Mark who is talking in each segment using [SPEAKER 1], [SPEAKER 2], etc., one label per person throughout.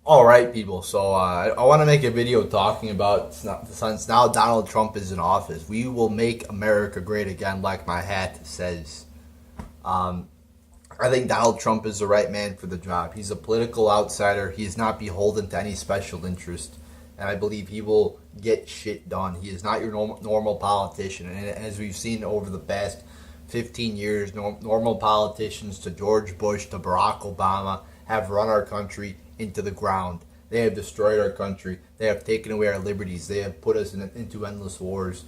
[SPEAKER 1] All right, people. So I want to make a video talking about since now Donald Trump is in office, we will make America great again, like my hat says. Um, I think Donald Trump is the right man for the job. He's a political outsider. He is not beholden to any special interest, and I believe he will get shit done. He is not your normal politician, and as we've seen over the past 15 years, normal politicians to George Bush to Barack Obama have run our country into the ground. They have destroyed our country. They have taken away our liberties. They have put us into endless wars.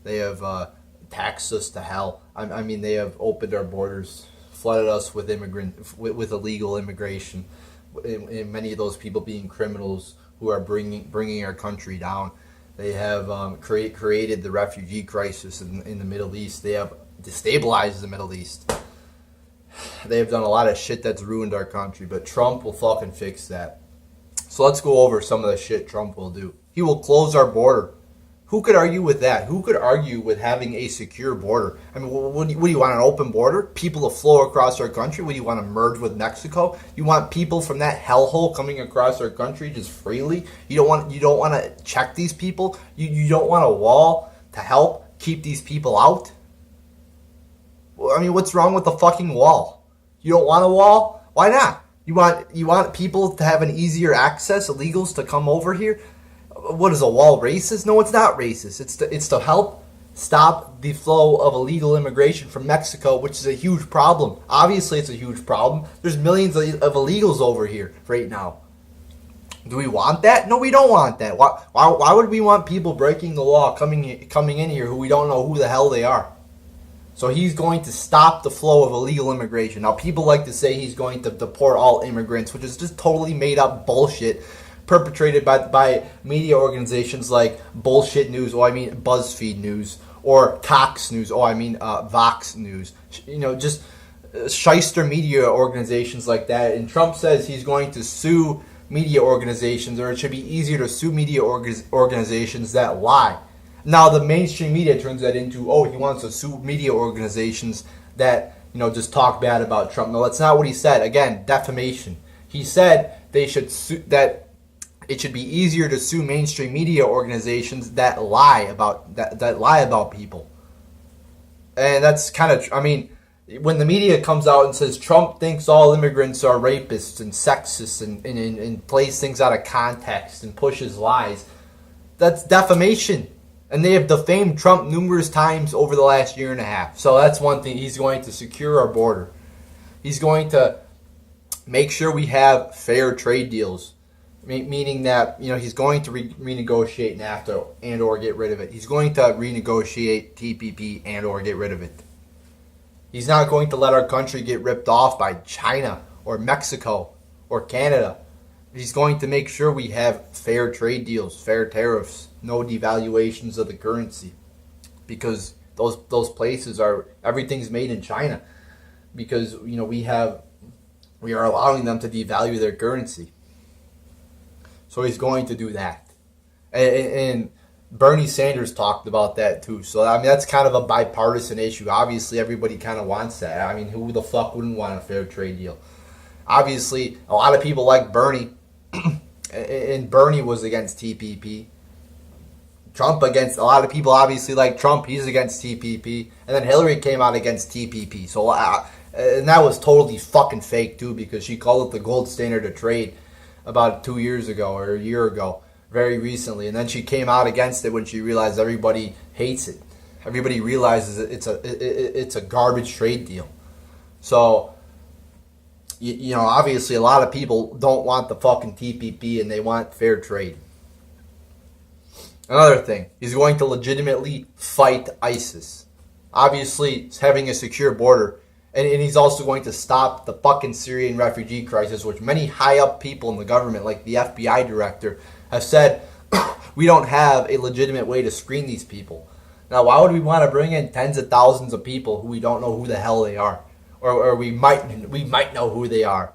[SPEAKER 1] They have taxed us to hell. I mean, they have opened our borders, flooded us with with illegal immigration, and many of those people being criminals who are bringing our country down. They have created the refugee crisis in the Middle East. They have destabilized the Middle East. They have done a lot of shit that's ruined our country, but Trump will fucking fix that. So let's go over some of the shit Trump will do. He will close our border. Who could argue with that? Who could argue with having a secure border? I mean, what do you want, an open border? People to flow across our country? What do you want to merge with Mexico? You want people from that hellhole coming across our country just freely? You don't want to check these people? You don't want a wall to help keep these people out? I mean, what's wrong with the fucking wall? You don't want a wall? Why not? You want people to have an easier access, illegals to come over here? What is a wall racist? No, it's not racist. It's to help stop the flow of illegal immigration from Mexico, which is a huge problem. Obviously, it's a huge problem. There's millions of illegals over here right now. Do we want that? No, we don't want that. Why would we want people breaking the law coming in here who we don't know who the hell they are? So he's going to stop the flow of illegal immigration. Now, people like to say he's going to deport all immigrants, which is just totally made up bullshit perpetrated by media organizations like Bullshit News, BuzzFeed News, or Cox News, Vox News. You know, just shyster media organizations like that. And Trump says he's going to sue media organizations, or it should be easier to sue media organizations that lie. Now the mainstream media turns that into, he wants to sue media organizations that, just talk bad about Trump. No, that's not what he said. Again, defamation. He said they should that it should be easier to sue mainstream media organizations that lie about people. And that's kind of, when the media comes out and says Trump thinks all immigrants are rapists and sexists and plays things out of context and pushes lies, that's defamation. And they have defamed Trump numerous times over the last year and a half. So that's one thing. He's going to secure our border. He's going to make sure we have fair trade deals, meaning that he's going to renegotiate NAFTA and or get rid of it. He's going to renegotiate TPP and or get rid of it. He's not going to let our country get ripped off by China or Mexico or Canada. He's going to make sure we have fair trade deals, fair tariffs, no devaluations of the currency, because those places everything's made in China, because we are allowing them to devalue their currency. So he's going to do that, and Bernie Sanders talked about that too. So that's kind of a bipartisan issue. Obviously, everybody kind of wants that. Who the fuck wouldn't want a fair trade deal? Obviously, a lot of people like Bernie. And Bernie was against TPP. A lot of people obviously like Trump. He's against TPP. And then Hillary came out against TPP. So, and that was totally fucking fake too, because she called it the gold standard of trade about 2 years ago or a year ago, very recently. And then she came out against it when she realized everybody hates it. Everybody realizes it's a garbage trade deal. So, obviously a lot of people don't want the fucking TPP and they want fair trade. Another thing, he's going to legitimately fight ISIS. Obviously, having a secure border. And he's also going to stop the fucking Syrian refugee crisis, which many high up people in the government, like the FBI director, have said, we don't have a legitimate way to screen these people. Now, why would we want to bring in tens of thousands of people who we don't know who the hell they are? Or we might know who they are.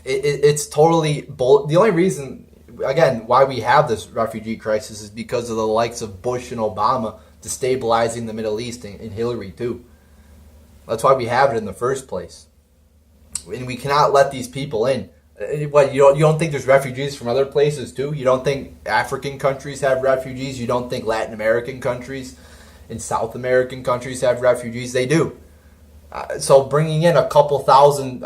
[SPEAKER 1] It's totally the only reason, again, why we have this refugee crisis is because of the likes of Bush and Obama destabilizing the Middle East, and Hillary too. That's why we have it in the first place. And we cannot let these people in. What, you don't think there's refugees from other places too? You don't think African countries have refugees? You don't think Latin American countries and South American countries have refugees? They do. So bringing in a couple thousand,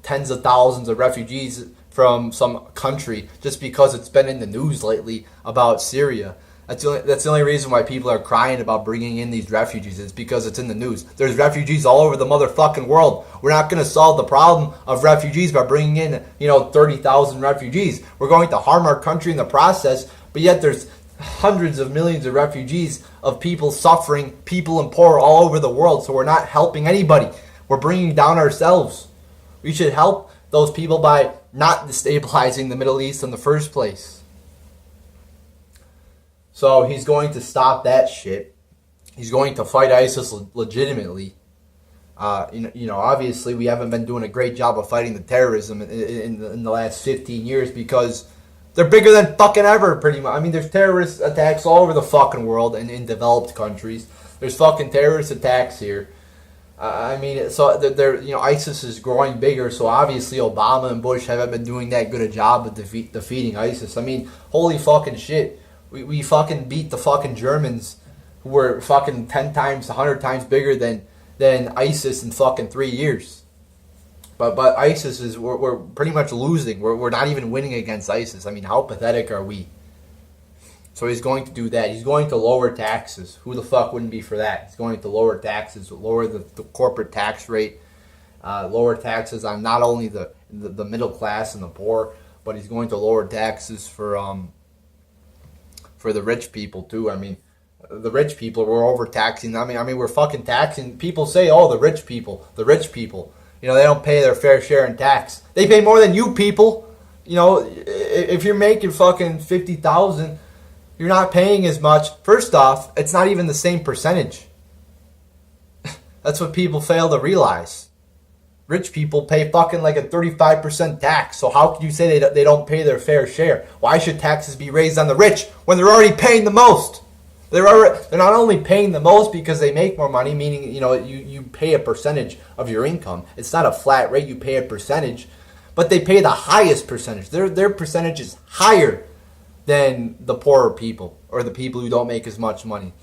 [SPEAKER 1] tens of thousands of refugees from some country just because it's been in the news lately about Syria. That's the only reason why people are crying about bringing in these refugees. It's because it's in the news. There's refugees all over the motherfucking world. We're not going to solve the problem of refugees by bringing in, 30,000 refugees. We're going to harm our country in the process, but yet there's hundreds of millions of refugees of people suffering, people and poor all over the world. So we're not helping anybody. We're bringing down ourselves. We should help those people by not destabilizing the Middle East in the first place. So he's going to stop that shit. He's going to fight ISIS legitimately. Obviously we haven't been doing a great job of fighting the terrorism in the last 15 years because they're bigger than fucking ever, pretty much. I mean, there's terrorist attacks all over the fucking world and in developed countries. There's fucking terrorist attacks here. ISIS is growing bigger, so obviously Obama and Bush haven't been doing that good a job of defeating ISIS. I mean, holy fucking shit. We fucking beat the fucking Germans, who were fucking 10 times, 100 times bigger than ISIS in fucking 3 years. But ISIS we're pretty much losing. We're not even winning against ISIS. I mean, how pathetic are we? So he's going to do that. He's going to lower taxes. Who the fuck wouldn't be for that? He's going to lower taxes, lower the corporate tax rate, lower taxes on not only the middle class and the poor, but he's going to lower taxes for the rich people too. I mean, the rich people, we're overtaxing. I mean, we're fucking taxing. People say, oh, the rich people. They don't pay their fair share in tax. They pay more than you people. If you're making fucking 50,000, you're not paying as much. First off, it's not even the same percentage. That's what people fail to realize. Rich people pay fucking like a 35% tax. So how can you say they don't pay their fair share? Why should taxes be raised on the rich when they're already paying the most? They're not only paying the most because they make more money, meaning you pay a percentage of your income. It's not a flat rate, you pay a percentage, but they pay the highest percentage. Their percentage is higher than the poorer people or the people who don't make as much money.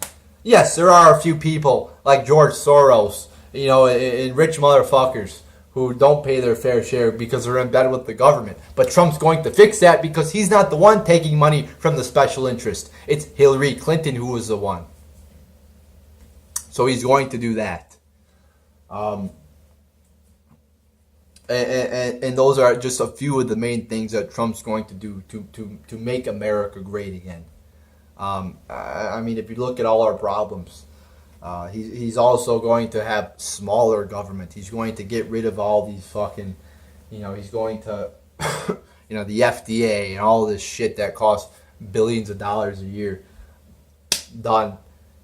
[SPEAKER 1] Yes, there are a few people like George Soros, and rich motherfuckers who don't pay their fair share because they're in bed with the government. But Trump's going to fix that because he's not the one taking money from the special interest. It's Hillary Clinton who was the one. So he's going to do that. And those are just a few of the main things that Trump's going to do to make America great again. If you look at all our problems, he's also going to have smaller government. He's going to get rid of all these fucking, he's going to, the FDA and all this shit that costs billions of dollars a year. Done.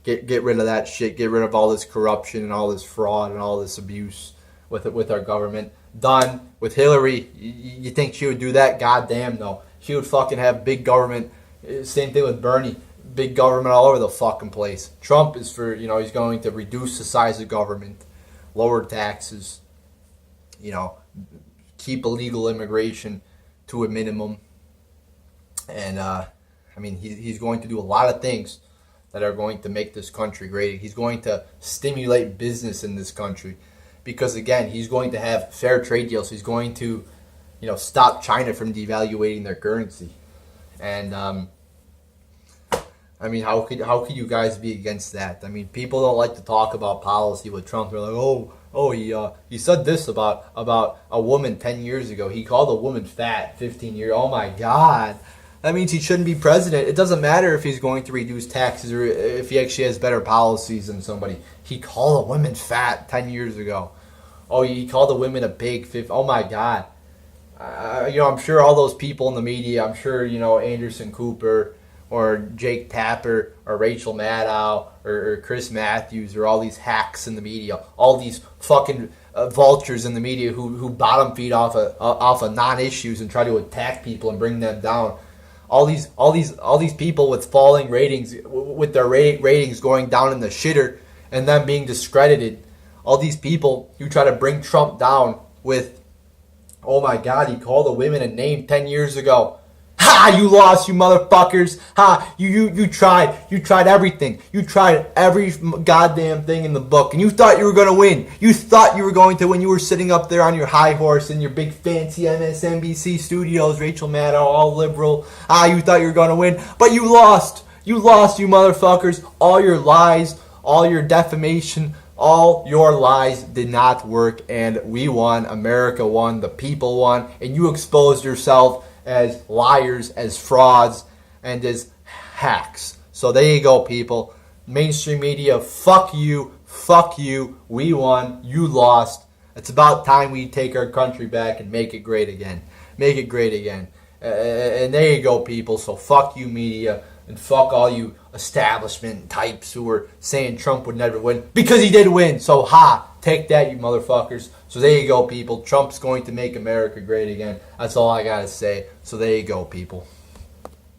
[SPEAKER 1] Get rid of that shit. Get rid of all this corruption and all this fraud and all this abuse with our government. Done. With Hillary, you think she would do that? Goddamn no. She would fucking have big government. Same thing with Bernie. Big government all over the fucking place. Trump is for, he's going to reduce the size of government, lower taxes, keep illegal immigration to a minimum. And, he's going to do a lot of things that are going to make this country great. He's going to stimulate business in this country because, again, he's going to have fair trade deals. He's going to, stop China from devaluating their currency. And, how could you guys be against that? I mean, people don't like to talk about policy with Trump. They're like, he said this about a woman 10 years ago. He called a woman fat 15 years. Oh my God. That means he shouldn't be president. It doesn't matter if he's going to reduce taxes or if he actually has better policies than somebody. He called a woman fat 10 years ago. Oh, he called a woman a pig. Oh my God. I'm sure all those people in the media, I'm sure, Anderson Cooper or Jake Tapper or Rachel Maddow or Chris Matthews or all these hacks in the media, all these fucking vultures in the media who bottom feed off of non-issues and try to attack people and bring them down. All these people with falling ratings, with their ratings going down in the shitter and them being discredited. All these people who try to bring Trump down with Oh my God, he called the women a name 10 years ago. Ha! You lost, you motherfuckers. Ha! You tried everything. You tried every goddamn thing in the book, and you thought you were going to win. You thought you were going to win. You were sitting up there on your high horse in your big fancy MSNBC studios, Rachel Maddow, all liberal. You thought you were going to win, but you lost. You lost, you motherfuckers. All your lies, all your defamation, all your lies did not work, and we won. America won. The people won, and you exposed yourself as liars, as frauds, and as hacks. So there you go, people. Mainstream media, fuck you, we won, you lost. It's about time we take our country back and make it great again. Make it great again. And there you go, people. So fuck you, media, and fuck all you establishment types who were saying Trump would never win, because he did win. So take that, you motherfuckers. So there you go, people. Trump's going to make America great again. That's all I gotta say. So there you go, people.